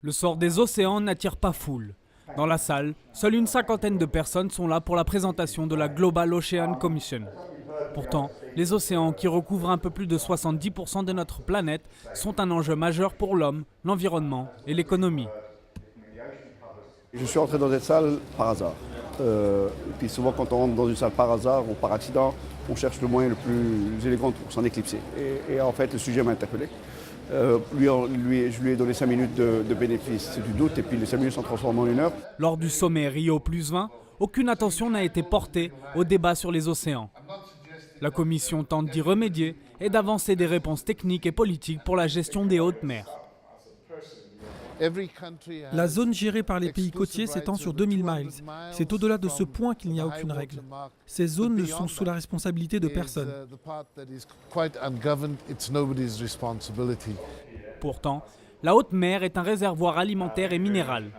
Le sort des océans n'attire pas foule. Dans la salle, seule une cinquantaine de personnes sont là pour la présentation de la Global Ocean Commission. Pourtant, les océans, qui recouvrent un peu plus de 70% de notre planète, sont un enjeu majeur pour l'homme, l'environnement et l'économie. Je suis entré dans cette salle par hasard. Et puis souvent quand on rentre dans une salle par hasard ou par accident, on cherche le moyen le plus élégant pour s'en éclipser. Et en fait, le sujet m'a interpellé. Je lui ai donné 5 minutes de bénéfice du doute et puis les 5 minutes sont transformées en 1 heure. Lors du sommet Rio+20, aucune attention n'a été portée au débat sur les océans. La Commission tente d'y remédier et d'avancer des réponses techniques et politiques pour la gestion des hautes mers. La zone gérée par les pays côtiers s'étend sur 2000 miles. C'est au-delà de ce point qu'il n'y a aucune règle. Ces zones ne sont sous la responsabilité de personne. Pourtant, la haute mer est un réservoir alimentaire et minéral.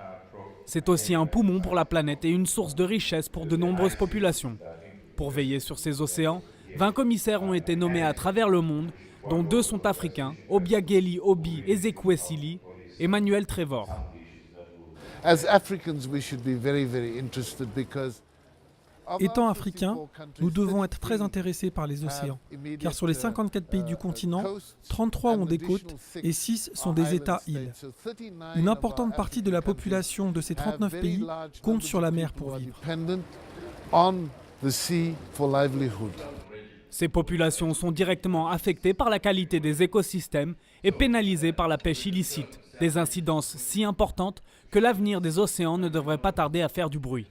C'est aussi un poumon pour la planète et une source de richesse pour de nombreuses populations. Pour veiller sur ces océans, 20 commissaires ont été nommés à travers le monde, dont 2 sont africains, Obiageli Obi Ezekwesili et Emmanuel Trevor. Étant africains, nous devons être très intéressés par les océans, car sur les 54 pays du continent, 33 ont des côtes et 6 sont des États-îles. Une importante partie de la population de ces 39 pays compte sur la mer pour vivre. Ces populations sont directement affectées par la qualité des écosystèmes et pénalisées par la pêche illicite, des incidences si importantes que l'avenir des océans ne devrait pas tarder à faire du bruit.